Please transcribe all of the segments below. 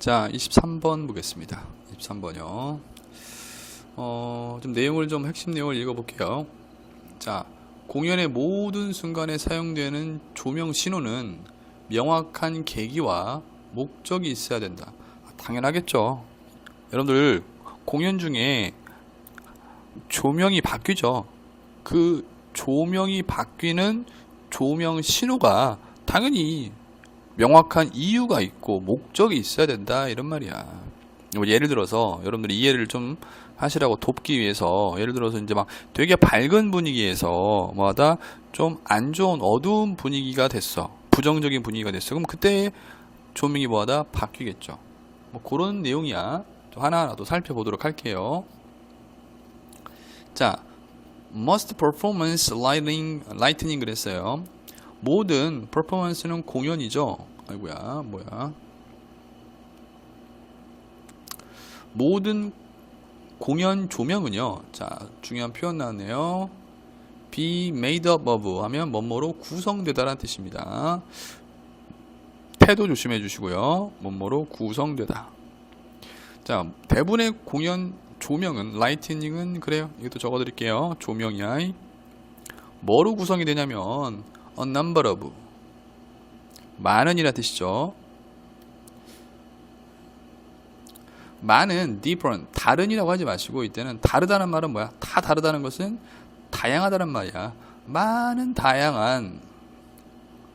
자, 23번 보겠습니다. 23번이요. 좀 내용을 좀 핵심 내용을 읽어볼게요. 자, 공연의 모든 순간에 사용되는 조명 신호는 명확한 계기와 목적이 있어야 된다. 당연하겠죠. 여러분들 공연 중에 조명이 바뀌죠. 그 조명이 바뀌는 조명 신호가 당연히 명확한 이유가 있고 목적이 있어야 된다 이런 말이야. 예를 들어서 여러분들이 이해를 좀 하시라고 돕기 위해서, 예를 들어서 이제 막 되게 밝은 분위기에서 뭐하다 좀 안 좋은 어두운 분위기가 됐어, 부정적인 분위기가 됐어. 그럼 그때 조명이 뭐하다 바뀌겠죠. 뭐 그런 내용이야. 또 하나하나 또 살펴보도록 할게요. 자, most performance lightning 그랬어요. 모든 퍼포먼스는 공연이죠. 아이고야, 뭐야. 모든 공연 조명은요. 자, 중요한 표현 나왔네요. be made up of 하면 뭐뭐로 구성되다라는 뜻입니다. 태도 조심해 주시고요. 뭐뭐로 구성되다. 자, 대부분의 공연 조명은, 라이트닝은 그래요. 이것도 적어 드릴게요. 조명이야. 뭐로 구성이 되냐면 a number of, 많은이라는 뜻이죠. 많은, different, 다른이라고 하지 마시고, 이때는 다르다는 말은 뭐야? 다 다르다는 것은 다양하다는 말이야. 많은 다양한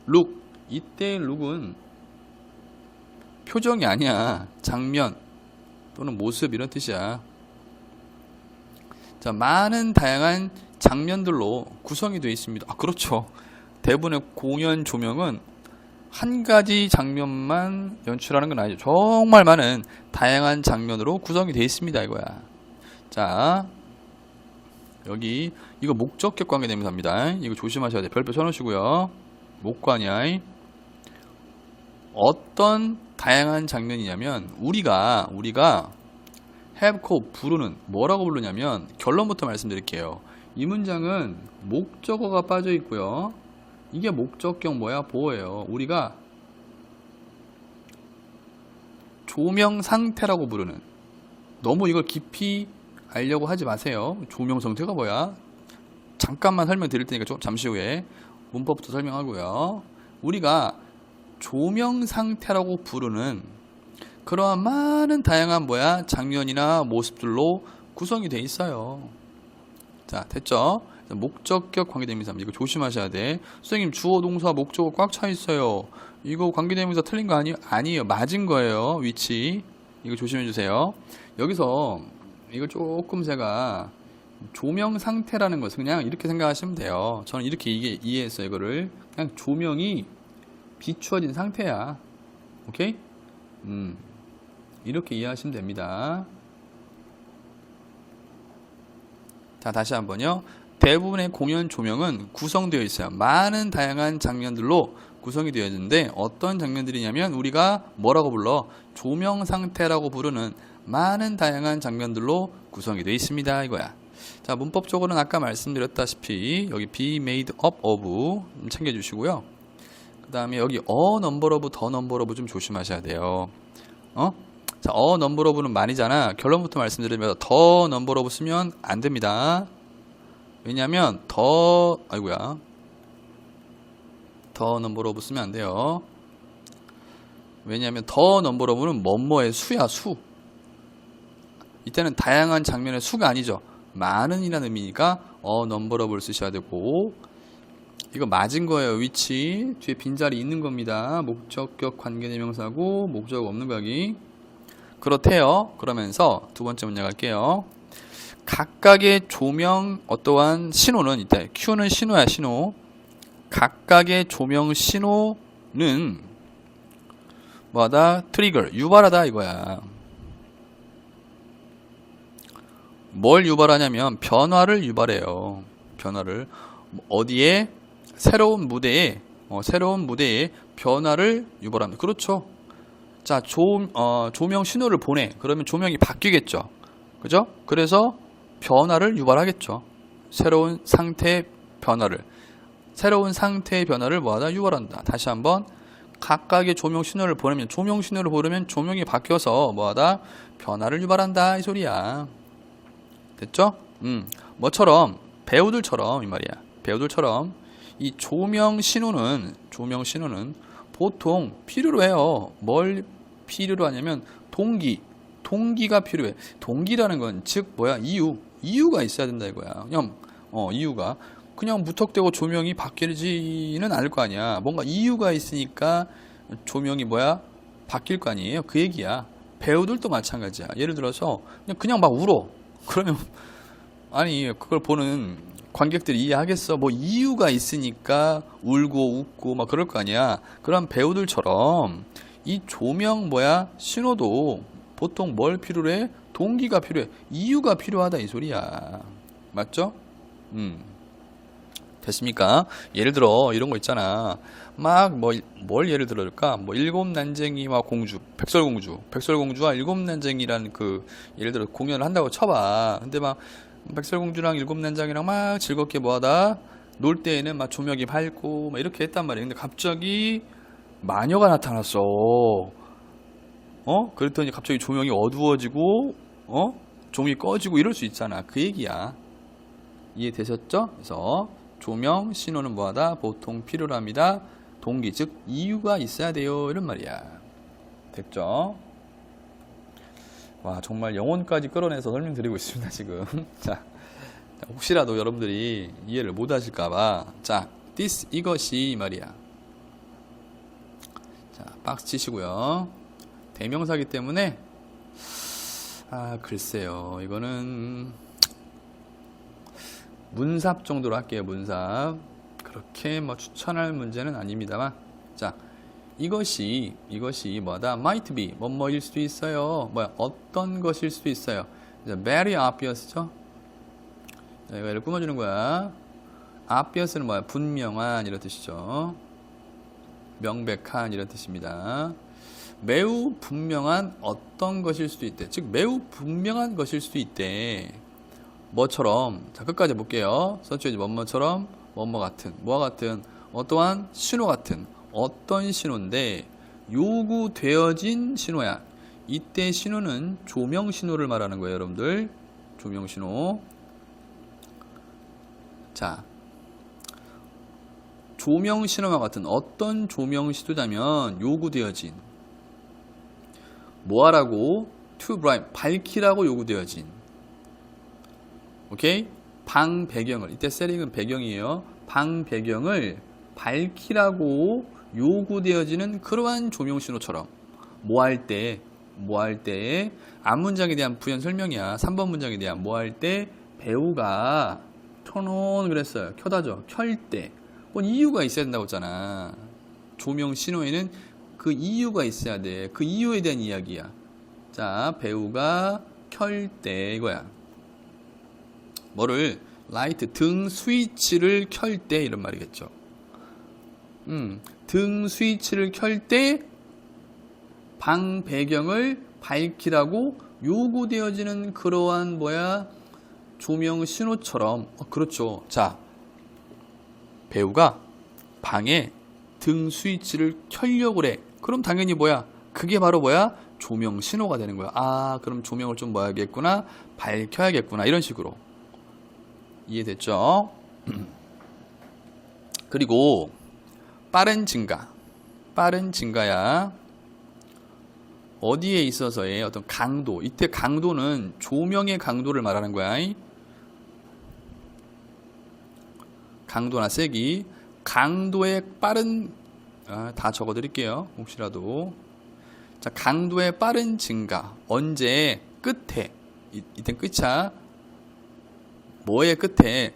look. 이때 look은 표정이 아니야. 장면 또는 모습 이런 뜻이야. 자, 많은 다양한 장면들로 구성이 되어 있습니다. 아, 그렇죠. 대부분의 공연 조명은 한 가지 장면만 연출하는 건 아니죠. 정말 많은 다양한 장면으로 구성이 되어 있습니다. 이거야. 자, 여기 이거 목적격 관계대명사입니다. 이거 조심하셔야 돼요. 별표 쳐놓으시고요. 목관이야. 어떤 다양한 장면이냐면 우리가 have called, 부르는, 뭐라고 부르냐면, 결론부터 말씀드릴게요. 이 문장은 목적어가 빠져 있고요. 이게 목적격 뭐야? 보어예요. 우리가 조명 상태라고 부르는, 너무 이걸 깊이 알려고 하지 마세요. 조명 상태가 뭐야? 잠깐만 설명드릴 테니까 좀 잠시 후에 문법부터 설명하고요. 우리가 조명 상태라고 부르는 그러한 많은 다양한 뭐야? 장면이나 모습들로 구성이 돼 있어요. 자, 됐죠? 목적격 관계대명사, 이거 조심하셔야 돼. 선생님, 주어 동사 목적어 꽉 차 있어요. 이거 관계대명사 틀린 거 아니에요. 맞은 거예요. 위치. 이거 조심해 주세요. 여기서 이걸 조금 제가 조명 상태라는 것을 그냥 이렇게 생각하시면 돼요. 저는 이렇게 이해했어요. 이거를 그냥 조명이 비추어진 상태야. 오케이? 이렇게 이해하시면 됩니다. 자, 다시 한번요. 대부분의 공연 조명은 구성되어 있어요. 많은 다양한 장면들로 구성이 되어 있는데 어떤 장면들이냐면 우리가 뭐라고 불러? 조명 상태라고 부르는 많은 다양한 장면들로 구성이 되어 있습니다. 이거야. 자, 문법적으로는 아까 말씀드렸다시피 여기 be made up of 챙겨주시고요. 그 다음에 여기 a number of, the number of 좀 조심하셔야 돼요. 자, a number of는 많이잖아. 결론부터 말씀드리면 the number of 쓰면 안 됩니다. 왜냐면 the number of 쓰면 안 돼요. 왜냐면 the number of는 뭐뭐의 수야, 수. 이때는 다양한 장면의 수가 아니죠. 많은이라는 의미니까 a number of를 쓰셔야 되고, 이거 맞은 거예요. 위치 뒤에 빈자리 있는 겁니다. 목적격 관계대명사고 목적 없는 거기. 그렇대요. 그러면서 두 번째 문제 갈게요. 각각의 조명 어떠한 신호는, 이때 Q는 신호야, 신호. 각각의 조명 신호는 뭐하다? 트리거, 유발하다 이거야. 뭘 유발하냐면 변화를 유발해요. 변화를. 어디에? 새로운 무대에 변화를 유발합니다. 그렇죠. 자, 조명 신호를 보내. 그러면 조명이 바뀌겠죠. 그죠? 그래서 변화를 유발하겠죠. 새로운 상태의 변화를 뭐하다? 유발한다. 다시 한번, 각각의 조명 신호를 보내면 조명 신호를 보내면 조명이 바뀌어서 뭐하다? 변화를 유발한다 이 소리야. 됐죠? 뭐처럼 배우들처럼 이 말이야. 배우들처럼 이 조명 신호는 보통 필요로 해요. 뭘 필요로 하냐면 동기가 필요해. 동기라는 건 즉 뭐야? 이유가 있어야 된다 이거야. 그냥 이유가 그냥 무턱대고 조명이 바뀌지는 않을 거 아니야. 뭔가 이유가 있으니까 조명이 뭐야? 바뀔 거 아니에요. 그 얘기야. 배우들도 마찬가지야. 예를 들어서 그냥 막 울어. 그러면 아니 그걸 보는 관객들이 이해하겠어? 뭐 이유가 있으니까 울고 웃고 막 그럴 거 아니야. 그런 배우들처럼 이 조명 신호도 보통 뭘 필요로 해? 동기가 필요해. 이유가 필요하다 이 소리야. 맞죠? 됐습니까? 예를 들어 이런 거 있잖아. 막 뭘 예를 들어줄까? 뭐 일곱 난쟁이와 공주, 백설공주와 일곱 난쟁이라는 그 예를 들어 공연을 한다고 쳐봐. 근데 막 백설공주랑 일곱 난쟁이랑 막 즐겁게 뭐하다 놀 때에는 막 조명이 밝고 막 이렇게 했단 말이야. 근데 갑자기 마녀가 나타났어. 그랬더니 갑자기 조명이 어두워지고 종이 꺼지고 이럴 수 있잖아. 그 얘기야. 이해되셨죠? 그래서 조명 신호는 뭐하다? 보통 필요로 합니다. 동기, 즉 이유가 있어야 돼요. 이런 말이야. 됐죠? 와, 정말 영혼까지 끌어내서 설명드리고 있습니다, 지금. 자, 혹시라도 여러분들이 이해를 못 하실까봐. 자, this, 이것이 말이야. 자, 박스 치시고요. 대명사기 때문에, 글쎄요. 이거는, 문삽 정도로 할게요, 문삽. 그렇게 뭐 추천할 문제는 아닙니다만. 자, 이것이 뭐다? might be, 뭐뭐일 수도 있어요. 어떤 것일 수도 있어요. very obvious죠? 자, 이거를 꾸며주는 거야. obvious는 뭐야? 분명한, 이런 뜻이죠. 명백한, 이런 뜻입니다. 매우 분명한 어떤 것일 수도 있대. 즉, 매우 분명한 것일 수도 있대. 뭐처럼, 자, 끝까지 볼게요. 서치해지 뭐뭐처럼, 뭐뭐 같은, 뭐와 같은, 어떠한 신호 같은, 어떤 신호인데 요구되어진 신호야. 이때 신호는 조명 신호를 말하는 거예요, 여러분들. 조명 신호. 자, 조명 신호와 같은 어떤 조명 신호냐면 요구되어진 뭐하라고? to bright, 밝히라고 요구되어진. 오케이? 방 배경을, 이때 셀링은 배경이에요. 방 배경을 밝히라고 요구되어지는 그러한 조명 신호처럼 뭐 할 때 앞문장에 대한 부연 설명이야. 3번 문장에 대한 뭐 할 때 배우가 켜놓은 그랬어요. 켜다죠. 켤 때. 뭔 이유가 있어야 된다고 했잖아. 조명 신호에는 그 이유가 있어야 돼. 그 이유에 대한 이야기야. 자, 배우가 켤 때 이거야. 뭐를 라이트 등 스위치를 켤 때 이런 말이겠죠. 등 스위치를 켤 때 방 배경을 밝히라고 요구되어지는 그러한 조명 신호처럼. 그렇죠. 자, 배우가 방에 등 스위치를 켜려고 그래. 그럼 당연히 그게 바로 조명 신호가 되는 거야. 그럼 조명을 좀 해야겠구나, 밝혀야겠구나, 이런 식으로. 이해됐죠? 그리고 빠른 증가야. 어디에 있어서의 어떤 강도. 이때 강도는 조명의 강도를 말하는 거야. 강도나 세기. 강도의 빠른, 다 적어 드릴게요. 혹시라도. 자, 강도의 빠른 증가. 언제? 끝에. 이땐 끝이야. 뭐의 끝에?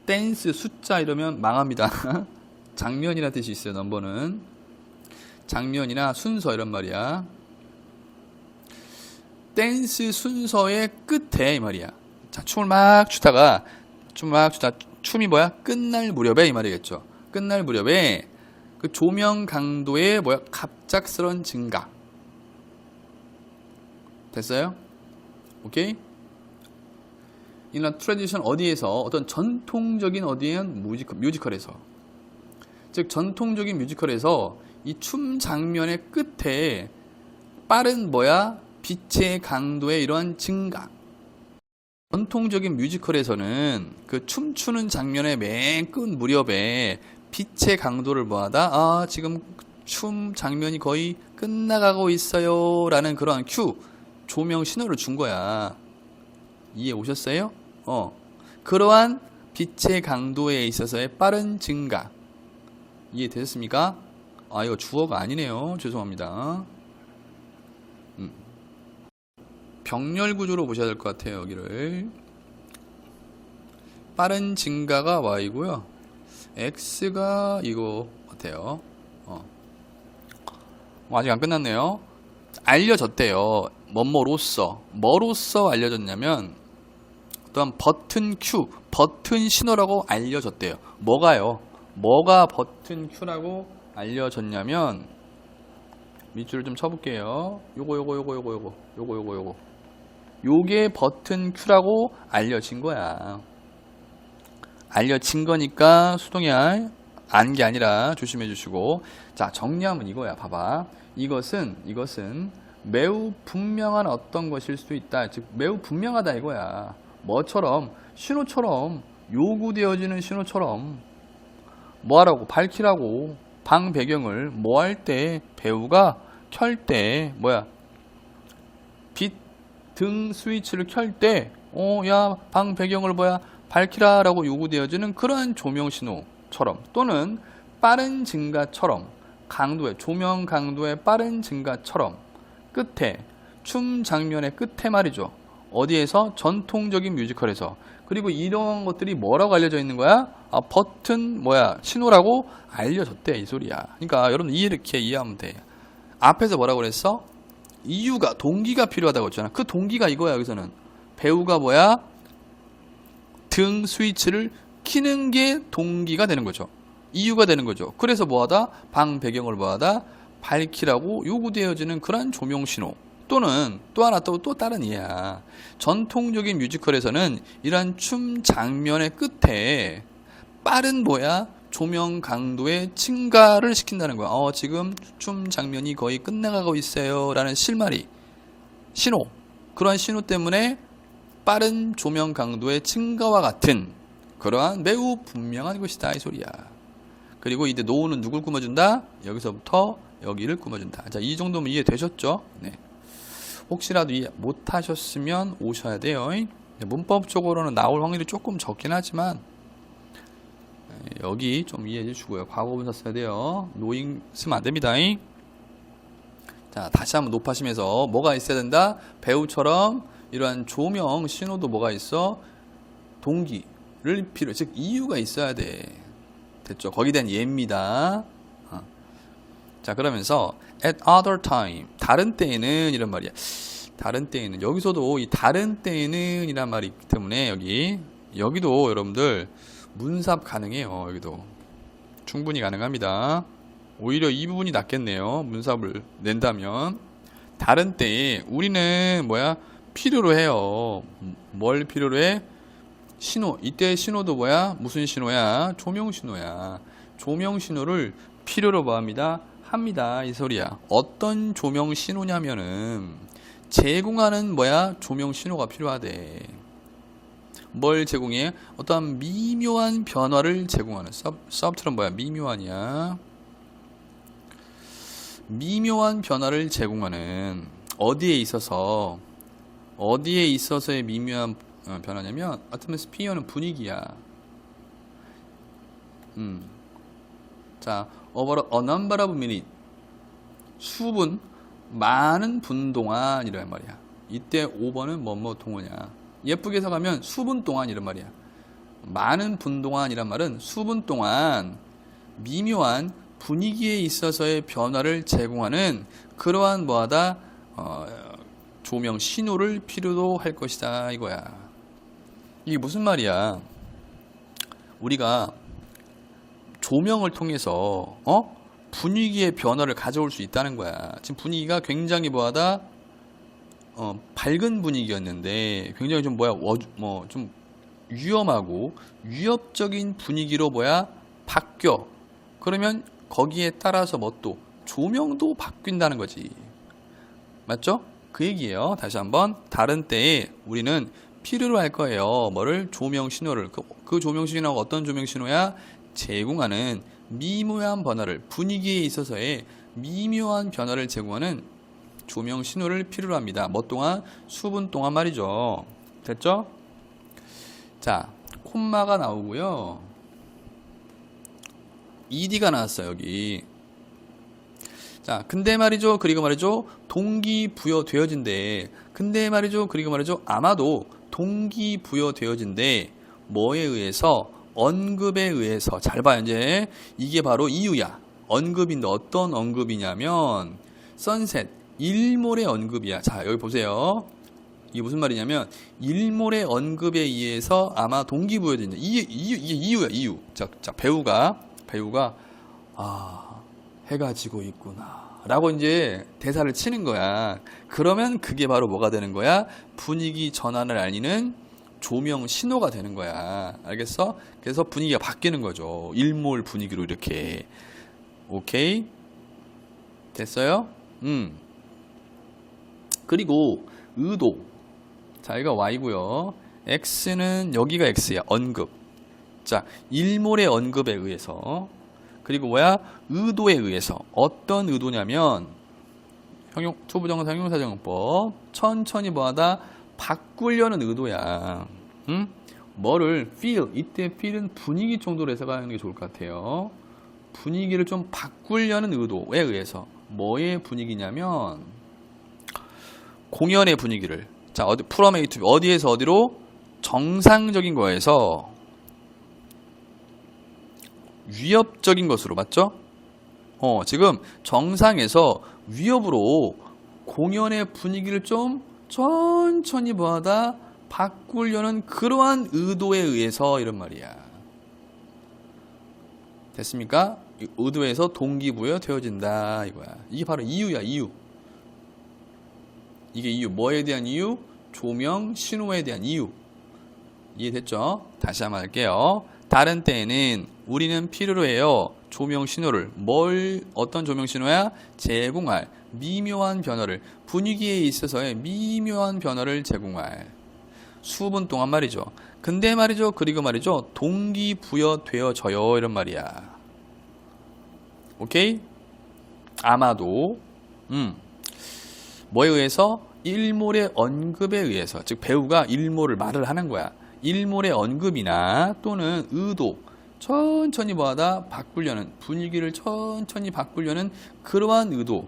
댄스 숫자 이러면 망합니다. 장면이라는 뜻이 있어요. 넘버는 장면이나 순서 이런 말이야. 댄스 순서의 끝에 이 말이야. 자, 춤을 막 추다가 춤이 끝날 무렵에 이 말이겠죠. 끝날 무렵에 그 조명 강도의 갑작스런 증가. 됐어요? 오케이? 이런 트래디션 어디에서? 어떤 전통적인 뮤지컬에서. 즉 전통적인 뮤지컬에서 이 춤 장면의 끝에 빠른 뭐야? 빛의 강도의 이러한 증가. 전통적인 뮤지컬에서는 그 춤추는 장면의 맨 끝 무렵에 빛의 강도를 뭐하다? 아, 지금 춤 장면이 거의 끝나가고 있어요. 라는 그러한 큐, 조명 신호를 준 거야. 이해 오셨어요? 그러한 빛의 강도에 있어서의 빠른 증가. 이해되셨습니까? 아, 이거 주어가 아니네요. 죄송합니다. 병렬 구조로 보셔야 될 것 같아요. 여기를 빠른 증가가 y고요. x가 이거 같아요. 아직 안 끝났네요. 알려졌대요. 뭐로써 알려졌냐면 또한 버튼 큐, 버튼 신호라고 알려졌대요. 뭐가요? 뭐가 버튼 큐라고 알려졌냐면 밑줄을 좀 쳐볼게요. 요거. 요게 버튼 큐라고 알려진 거야. 알려진 거니까 수동이야. 안 게 아니라 조심해 주시고. 자, 정리하면 이거야. 봐봐. 이것은 매우 분명한 어떤 것일 수도 있다. 즉, 매우 분명하다 이거야. 뭐처럼? 신호처럼. 요구되어지는 신호처럼. 뭐 하라고? 밝히라고. 방 배경을 뭐 할 때? 배우가 켤 때, 뭐야? 빛 등 스위치를 켤 때, 야, 방 배경을 뭐야? 밝히라 라고 요구되어지는 그러한 조명 신호처럼, 또는 빠른 증가처럼, 조명 강도의 빠른 증가처럼, 끝에, 춤 장면의 끝에 말이죠. 어디에서? 전통적인 뮤지컬에서. 그리고 이런 것들이 뭐라고 알려져 있는 거야? 아, 버튼, 신호라고 알려졌대, 이 소리야. 그러니까 여러분 이렇게 이해하면 돼. 앞에서 뭐라고 그랬어? 이유가, 동기가 필요하다고 했잖아. 그 동기가 이거야, 여기서는. 배우가 등 스위치를 켜는 게 동기가 되는 거죠. 이유가 되는 거죠. 그래서 뭐하다? 방 배경을 뭐하다? 밝히라고 요구되어지는 그런 조명 신호. 또는 또 하나 또 다른 이해야. 전통적인 뮤지컬에서는 이러한 춤 장면의 끝에 빠른 조명 강도의 증가를 시킨다는 거야. 지금 춤 장면이 거의 끝나가고 있어요. 라는 실마리, 신호. 그러한 신호 때문에 빠른 조명 강도의 증가와 같은 그러한 매우 분명한 것이다. 이 소리야. 그리고 이제 노우는 누굴 꾸며준다? 여기서부터 여기를 꾸며준다. 자, 이 정도면 이해되셨죠? 네. 혹시라도 이해 못하셨으면 오셔야 돼요. 문법적으로는 나올 확률이 조금 적긴 하지만 여기 좀 이해해 주시고요. 과거분사 써야 돼요. 노잉 쓰면 안 됩니다. 자, 다시 한번 높아시면서 뭐가 있어야 된다? 배우처럼 이러한 조명 신호도 뭐가 있어? 동기를 즉 이유가 있어야 돼. 됐죠? 거기에 대한 예입니다. 자, 그러면서 at other time, 다른 때에는 이런 말이야. 다른 때에는, 여기서도 이 다른 때에는 이란 말이 있기 때문에 여기도 여러분들 문삽 가능해요. 여기도 충분히 가능합니다. 오히려 이 부분이 낫겠네요. 문삽을 낸다면. 다른 때에 우리는 필요로 해요. 뭘 필요로 해? 신호. 이때 신호도 무슨 신호야? 조명 신호야. 조명 신호를 필요로 합니다. 이 소리야. 어떤 조명 신호냐면은 제공하는 조명 신호가 필요하대. 뭘 제공해? 어떤 미묘한 변화를 제공하는. 서브트럼 미묘한이야. 미묘한 변화를 제공하는. 어디에 있어서의 미묘한 변화냐면 atmosphere는 분위기야. 자, over a number of minutes, 수분, 많은 분 동안 이란 말이야. 이때 over는 뭐뭐 동어냐. 예쁘게 해석하면 수분 동안 이란 말이야. 많은 분 동안이란 말은 수분 동안 미묘한 분위기에 있어서의 변화를 제공하는 그러한 조명 신호를 필요로 할 것이다 이거야. 이게 무슨 말이야? 우리가 조명을 통해서 분위기의 변화를 가져올 수 있다는 거야. 지금 분위기가 굉장히 밝은 분위기였는데 굉장히 좀 좀 위험하고 위협적인 분위기로 바뀌어. 그러면 거기에 따라서 조명도 바뀐다는 거지. 맞죠? 그 얘기예요. 다시 한번 다른 때에 우리는 필요로 할 거예요. 뭐를? 조명 신호를. 그 조명 신호가 어떤 조명 신호야? 제공하는 미묘한 변화를, 분위기에 있어서의 미묘한 변화를 제공하는 조명 신호를 필요로 합니다. 뭐 동안? 수분 동안 말이죠. 됐죠? 자, 콤마가 나오고요. ED가 나왔어요, 여기. 자, 근데 말이죠. 그리고 말이죠. 동기부여되어진대. 근데 말이죠. 그리고 말이죠. 아마도 동기부여되어진대. 뭐에 의해서? 언급에 의해서. 잘 봐요, 이제. 이게 바로 이유야. 언급인데 어떤 언급이냐면 선셋, 일몰의 언급이야. 자, 여기 보세요. 이게 무슨 말이냐면 일몰의 언급에 의해서 아마 동기부여된다. 이게 이유야, 이유. 자, 배우가 해가 지고 있구나 라고 이제 대사를 치는 거야. 그러면 그게 바로 뭐가 되는 거야? 분위기 전환을 알리는 조명 신호가 되는 거야. 알겠어? 그래서 분위기가 바뀌는 거죠. 일몰 분위기로 이렇게. 오케이? 됐어요? 그리고 의도. 자, 이거 Y고요. X는 여기가 X야. 언급. 자, 일몰의 언급에 의해서. 그리고 뭐야? 의도에 의해서. 어떤 의도냐면 초부정사 형용사정법 천천히 뭐하다? 바꾸려는 의도야. 뭐를? feel. 이때 feel은 분위기 정도로 해석하는 게 좋을 것 같아요. 분위기를 좀 바꾸려는 의도에 의해서. 뭐의 분위기냐면 공연의 분위기를. 자, from A to B. 어디에서 어디로? 정상적인 거에서 위협적인 것으로. 맞죠? 지금 정상에서 위협으로 공연의 분위기를 좀 천천히 뭐하다? 바꾸려는 그러한 의도에 의해서 이런 말이야. 됐습니까? 의도에서 동기부여 되어진다 이거야. 이게 바로 이유야, 이유. 이게 이유. 뭐에 대한 이유? 조명 신호에 대한 이유. 이해됐죠? 다시 한번 할게요. 다른 때에는 우리는 필요로 해요. 조명 신호를. 어떤 조명 신호야? 제공할 미묘한 변화를, 분위기에 있어서의 미묘한 변화를 제공할. 수분 동안 말이죠. 근데 말이죠. 그리고 말이죠. 동기부여 되어져요. 이런 말이야. 오케이? 아마도 뭐에 의해서? 일몰의 언급에 의해서. 즉 배우가 일몰을 말을 하는 거야. 일몰의 언급이나 또는 의도, 천천히 뭐하다? 바꾸려는, 분위기를 천천히 바꾸려는 그러한 의도.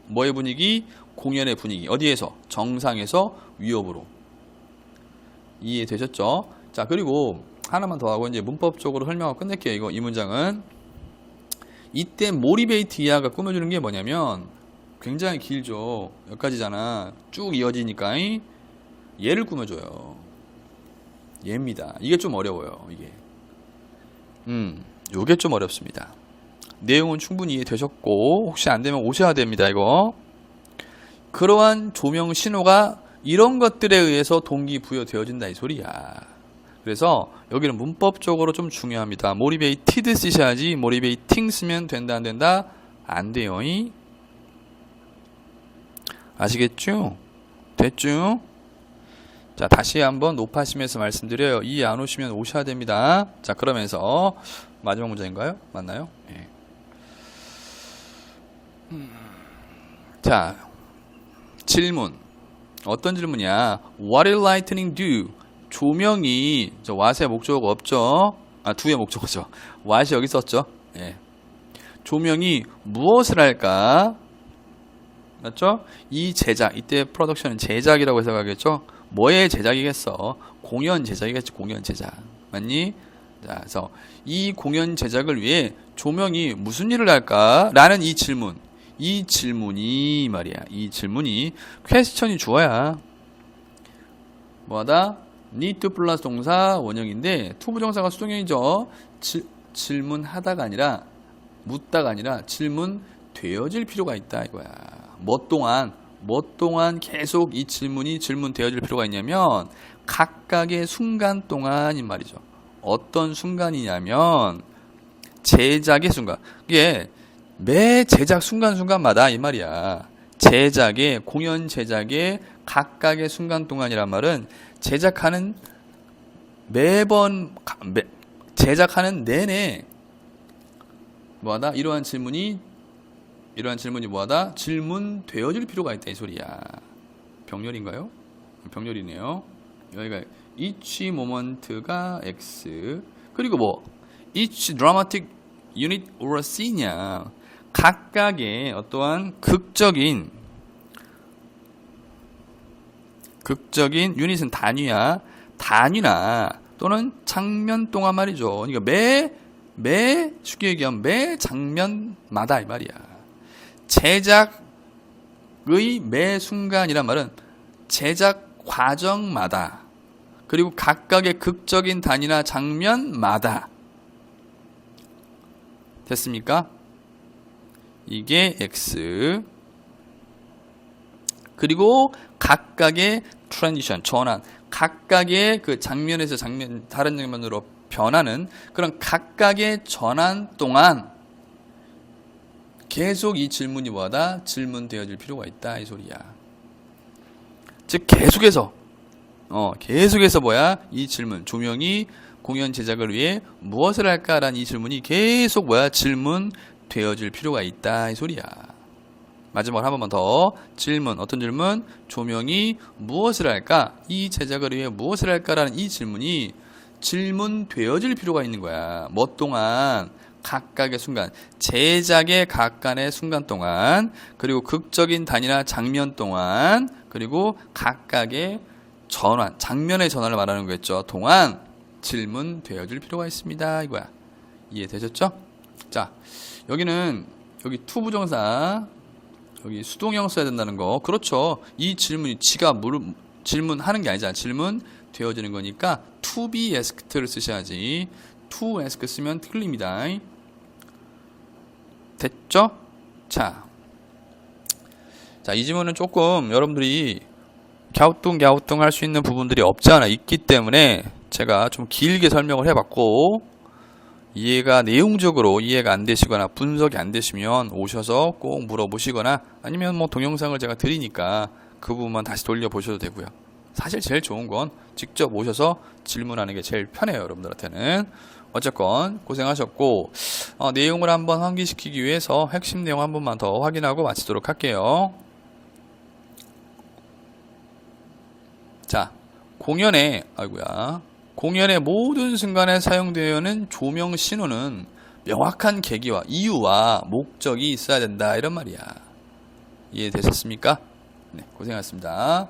뭐의 분위기? 공연의 분위기. 어디에서? 정상에서 위협으로. 이해되셨죠? 자, 그리고 하나만 더 하고 이제 문법적으로 설명하고 끝낼게요. 이 문장은. 이때 모티베이트 이하가 꾸며주는 게 뭐냐면 굉장히 길죠. 여기까지잖아. 쭉 이어지니까 얘를 꾸며줘요. 얘입니다. 이게 좀 어려워요. 이게. 요게 좀 어렵습니다. 내용은 충분히 이해되셨고 혹시 안 되면 오셔야 됩니다. 이거. 그러한 조명 신호가 이런 것들에 의해서 동기부여되어진다 이 소리야. 그래서 여기는 문법적으로 좀 중요합니다. motivated 쓰셔야지 motivating 쓰면 된다 안 된다? 안 돼요. 아시겠죠? 됐죠? 자, 다시 한번 높아심에서 말씀드려요. 이해 안 오시면 오셔야 됩니다. 자, 그러면서 마지막 문장인가요? 맞나요? 네. 자, 질문. 어떤 질문이야? What will lightning do? 조명이, 저 what의 목적어가 없죠? do의 목적어죠. what이 여기 썼죠? 예. 조명이 무엇을 할까? 맞죠? 이 제작, 이때 프로덕션은 제작이라고 해석하겠죠? 뭐의 제작이겠어? 공연 제작이겠지, 공연 제작. 맞니? 자, 그래서 이 공연 제작을 위해 조명이 무슨 일을 할까? 라는 이 질문. 이 질문이 말이야. 이 질문이 퀘스천이 주어야. 뭐하다? need to 플러스 동사 원형인데 to 부정사가 수동형이죠. 질문하다가 아니라 묻다가 아니라 질문 되어질 필요가 있다 이거야. 뭐 동안 계속 이 질문이 질문되어질 필요가 있냐면 각각의 순간 동안인 말이죠. 어떤 순간이냐면 제작의 순간. 이게 매 제작 순간순간마다 이 말이야. 제작의 공연 제작의 각각의 순간 동안이란 말은 제작하는 제작하는 내내 뭐하다? 이러한 질문이 뭐하다? 질문되어질 필요가 있다 이 소리야. 병렬인가요? 병렬이네요. 여기가 each moment가 x 그리고 뭐 each dramatic unit or scene이야. 각각의 어떠한 극적인 유닛은 단위나 또는 장면 동안 말이죠. 그러니까 쉽게 얘기하면 매 장면마다 이 말이야. 제작의 매 순간이란 말은 제작 과정마다 그리고 각각의 극적인 단위나 장면마다 됐습니까? 이게 X 그리고 각각의 트랜지션 전환 각각의 그 장면에서 다른 장면으로 변하는 그런 각각의 전환 동안 계속 이 질문이 뭐하다? 질문되어질 필요가 있다 이 소리야. 즉 계속해서 뭐야? 이 질문 조명이 공연 제작을 위해 무엇을 할까라는 이 질문이 계속 뭐야? 질문되어질 필요가 있다 이 소리야. 마지막으로 한 번만 더 질문 어떤 질문? 조명이 무엇을 할까? 이 제작을 위해 무엇을 할까라는 이 질문이 질문되어질 필요가 있는 거야. 뭐 동안? 각각의 순간 제작의 각각의 순간 동안 그리고 극적인 단위나 장면 동안 그리고 각각의 전환 장면의 전환을 말하는 거겠죠. 동안 질문되어질 필요가 있습니다 이거야. 이해되셨죠? 자 여기는 여기 투부정사 여기 수동형 써야 된다는 거. 그렇죠. 이 질문이 지가 질문하는 게 아니잖아. 질문 되어지는 거니까 to be asked를 쓰셔야지. to ask 쓰면 틀립니다. 됐죠? 자, 이 질문은 조금 여러분들이 갸우뚱 할 수 있는 부분들이 없지 않아 있기 때문에 제가 좀 길게 설명을 해봤고 내용적으로 이해가 안 되시거나 분석이 안 되시면 오셔서 꼭 물어보시거나 아니면 뭐 동영상을 제가 드리니까 그 부분만 다시 돌려보셔도 되고요. 사실 제일 좋은 건 직접 오셔서 질문하는 게 제일 편해요 여러분들한테는. 어쨌건 고생하셨고 내용을 한번 환기시키기 위해서 핵심 내용 한 번만 더 확인하고 마치도록 할게요. 자 공연의 모든 순간에 사용되는 조명 신호는 명확한 계기와 이유와 목적이 있어야 된다 이런 말이야. 이해되셨습니까? 네, 고생하셨습니다.